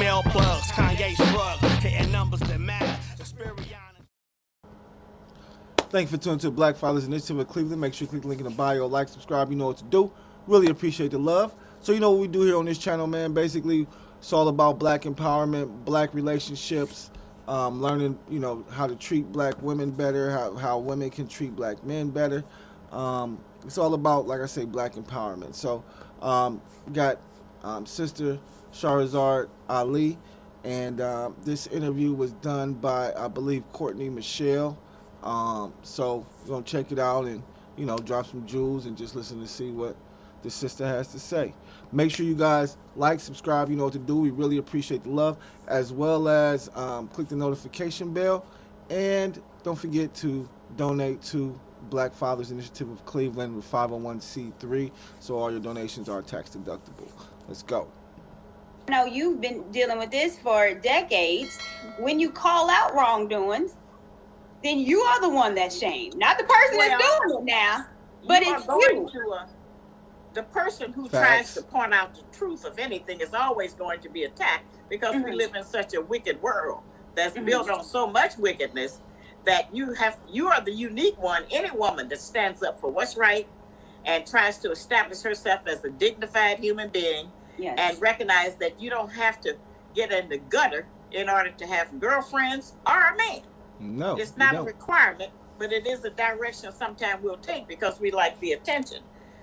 female plugs. Kanye shrug, hitting numbers that matter. Thank you for tuning to the Black Fathers Initiative of Cleveland. Make sure you click the link in the bio, like, subscribe. You know what to do. Really appreciate the love. So you know what we do here on this channel, man. Basically, it's all about black empowerment, black relationships, learning, how to treat black women better, how women can treat black men better. It's all about, like I say, black empowerment. So we got Sister Sharhrazard Ali, and this interview was done by, I believe, Courtney Michelle. So we're going to check it out and, drop some jewels and just listen to see what the sister has to say. Make sure you guys like, subscribe, you know what to do. We really appreciate the love, as well as click the notification bell. And don't forget to donate to Black Fathers Initiative of Cleveland with 501c3, so all your donations are tax deductible. Let's go. I know you've been dealing with this for decades. When you call out wrongdoings, then you are the one that's shamed, not the person that's doing it now, but it's you. The person who tries to point out the truth of anything is always going to be attacked, because we live in such a wicked world that's built on so much wickedness that you are the unique one. Any woman that stands up for what's right and tries to establish herself as a dignified human being, and recognize that you don't have to get in the gutter in order to have girlfriends or a man. No, it's not a requirement, but it is a direction sometimes we'll take because we like the attention.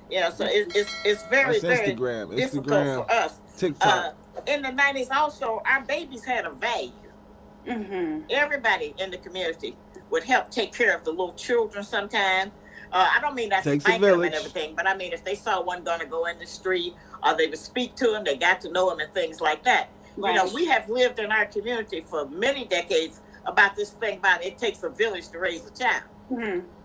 So it's very, very difficult for us. TikTok. In the 90s also, our babies had a value. Everybody in the community would help take care of the little children sometime. I don't mean that's spank them and everything, but I mean if they saw one gonna go in the street, or they would speak to them, they got to know them and things like that. Right. We have lived in our community for many decades about this thing about it takes a village to raise a child.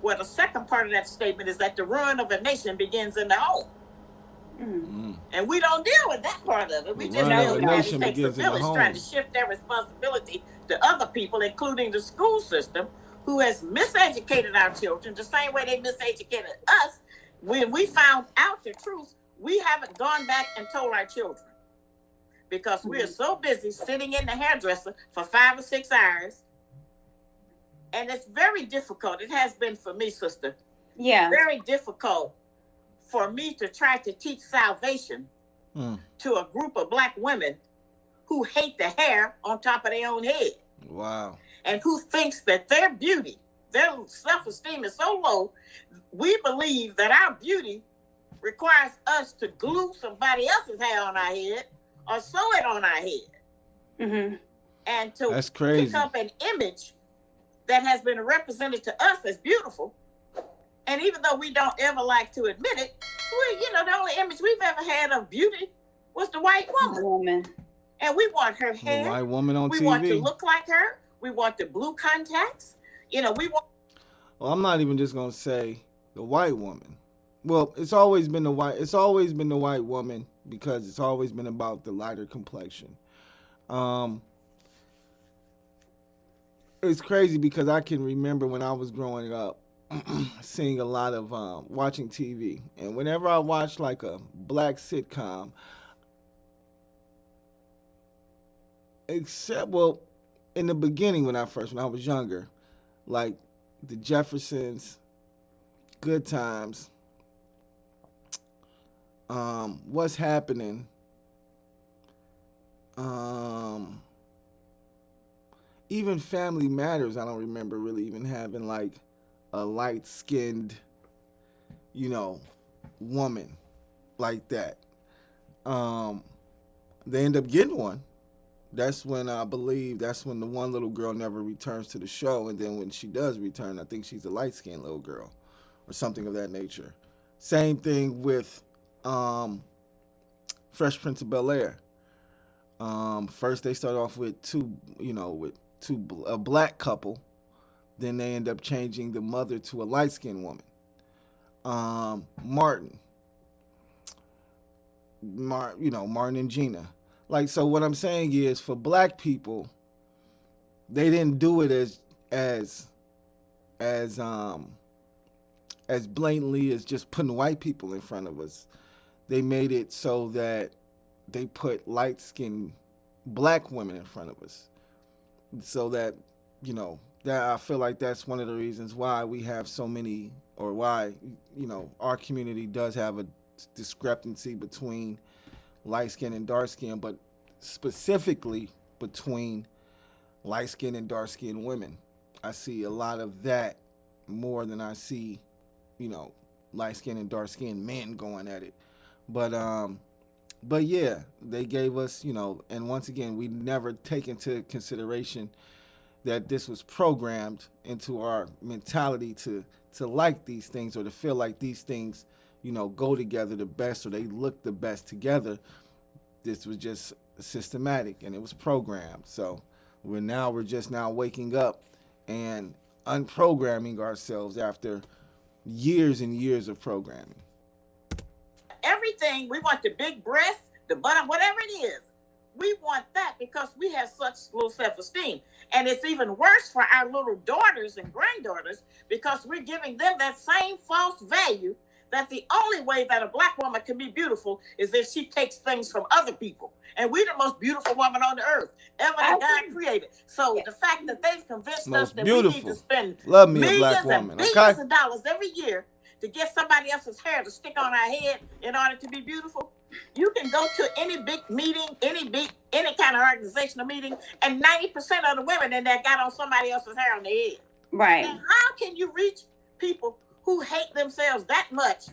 Well, the second part of that statement is that the ruin of a nation begins in the home. And we don't deal with that part of it. We just know that it takes a village trying to shift their responsibility to other people, including the school system, who has miseducated our children the same way they miseducated us. When we found out the truth, we haven't gone back and told our children, because we are so busy sitting in the hairdresser for 5 or 6 hours. And it's very difficult. It has been for me, sister. Yeah. Very difficult for me to try to teach salvation to a group of black women who hate the hair on top of their own head. Wow. And who thinks that their beauty, their self-esteem is so low, we believe that our beauty requires us to glue somebody else's hair on our head or sew it on our head. And to pick up an image that has been represented to us as beautiful. And even though we don't ever like to admit it, the only image we've ever had of beauty was the white woman. And we want her hair. The white woman on TV. We want to look like her. We want the blue contacts. We want. Well, I'm not even just gonna say the white woman. Well, it's always been the white woman, because it's always been about the lighter complexion. It's crazy because I can remember when I was growing up, seeing a lot of watching TV, and whenever I watched like a black sitcom, in the beginning when I was younger, like the Jeffersons, Good Times, What's Happening, even Family Matters, I don't remember really even having like a light-skinned, woman like that. They end up getting one. That's when the one little girl never returns to the show, and then when she does return, I think she's a light-skinned little girl or something of that nature. Same thing with Fresh Prince of Bel-Air. First they start off with a black couple, then they end up changing the mother to a light-skinned woman. Martin and Gina. Like, so what I'm saying is, for black people, they didn't do it as blatantly as just putting white people in front of us. They made it so that they put light-skinned black women in front of us, so that that I feel like that's one of the reasons why we have so many, or why our community does have a discrepancy between light skin and dark skin, but specifically between light skin and dark skin women. I see a lot of that more than I see, light skin and dark skin men going at it. But yeah, they gave us, and once again, we never take into consideration that this was programmed into our mentality to like these things, or to feel like these things, go together the best, or they look the best together. This was just systematic, and it was programmed. So we're just now waking up and unprogramming ourselves after years and years of programming. Everything, we want the big breasts, the butt, whatever it is. We want that because we have such low self-esteem. And it's even worse for our little daughters and granddaughters, because we're giving them that same false value, that the only way that a black woman can be beautiful is if she takes things from other people. And we're the most beautiful woman on the earth ever that God created. So the fact that they've convinced us that we need to spend millions and billions of dollars every year to get somebody else's hair to stick on our head in order to be beautiful. You can go to any big meeting, any kind of organizational meeting, and 90% of the women in there got on somebody else's hair on their head. Right. And how can you reach people who hate themselves that much,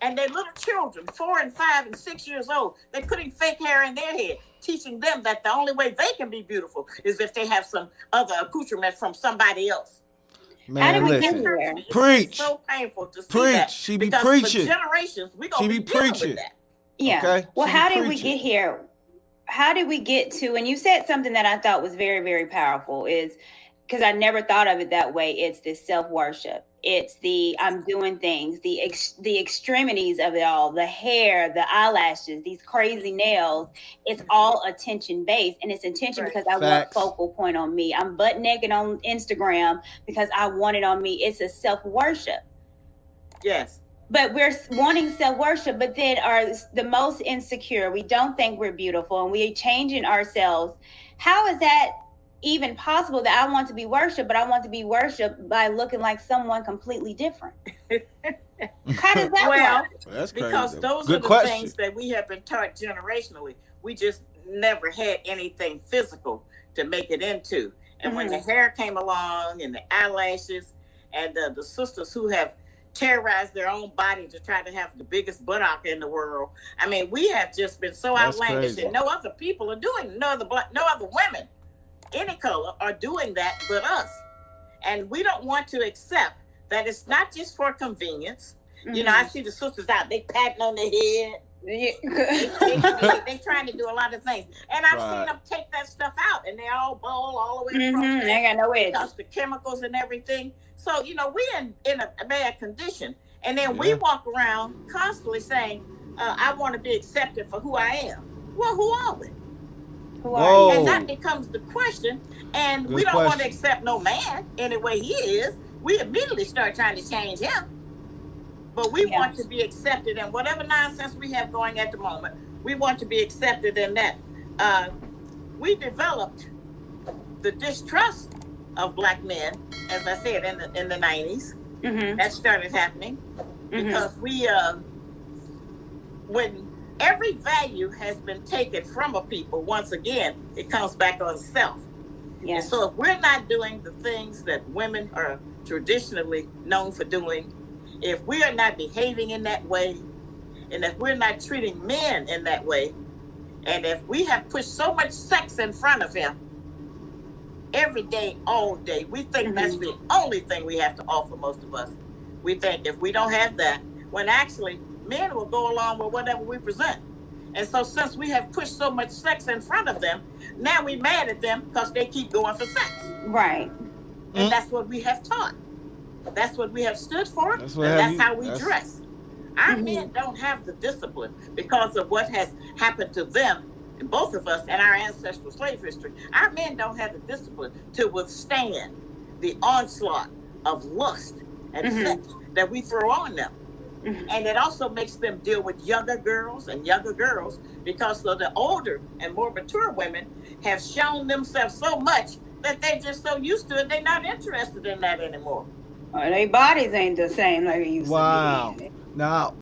and their little children, 4 and 5 and 6 years old, they're putting fake hair in their head, teaching them that the only way they can be beautiful is if they have some other accoutrement from somebody else. Man, listen. Preach. So painful to see that. She be preaching. For generations, we're going to be preaching with that. Yeah. Okay? Well, how did we get here? How did we get to, and you said something that I thought was very, very powerful, is because I never thought of it that way. It's this self-worship. It's the I'm doing things, the extremities of it all, the hair, the eyelashes, these crazy nails. It's all attention based, and it's intention because I want focal point on me. I'm butt naked on Instagram because I want it on me. It's a self-worship. Yes. But we're wanting self-worship, but then are the most insecure. We don't think we're beautiful, and we're changing ourselves. How is that even possible, that I want to be worshipped, but I want to be worshipped by looking like someone completely different? How does that work? That's crazy. Because those are the things that we have been taught generationally. We just never had anything physical to make it into. And when the hair came along, and the eyelashes, and the sisters who have terrorized their own body to try to have the biggest buttock in the world. I mean, we have just been so outlandish, and no other people are doing, no other women, any color, are doing that but us. And we don't want to accept that it's not just for convenience. You know, I see the sisters out, they patting on their head. They trying to do a lot of things. And I've seen them take that stuff out, and they all bowl all the way across. They got no edge. Because the chemicals and everything. So, you know, we're in a bad condition. And then we walk around constantly saying, I want to be accepted for who I am. Well, who are we? And that becomes the question. And we don't want to accept no man any way he is. We immediately start trying to change him. But we want to be accepted in whatever nonsense we have going at the moment. We want to be accepted in that. We developed the distrust of black men, as I said, in the 90s. That started happening because we, when every value has been taken from a people, once again, it comes back on self. And so if we're not doing the things that women are traditionally known for doing, if we are not behaving in that way, and if we're not treating men in that way, and if we have pushed so much sex in front of him every day, all day, we think that's the only thing we have to offer, most of us. We think if we don't have that, when actually men will go along with whatever we present. And so since we have pushed so much sex in front of them, now we're mad at them because they keep going for sex. Right. And that's what we have taught. That's what we have stood for, that's how we dress. Our men don't have the discipline because of what has happened to them, both of us, and our ancestral slave history. Our men don't have the discipline to withstand the onslaught of lust and sex that we throw on them. And it also makes them deal with younger girls because the older and more mature women have shown themselves so much that they're just so used to it, they're not interested in that anymore. Their bodies ain't the same like they used to be. Wow. Now,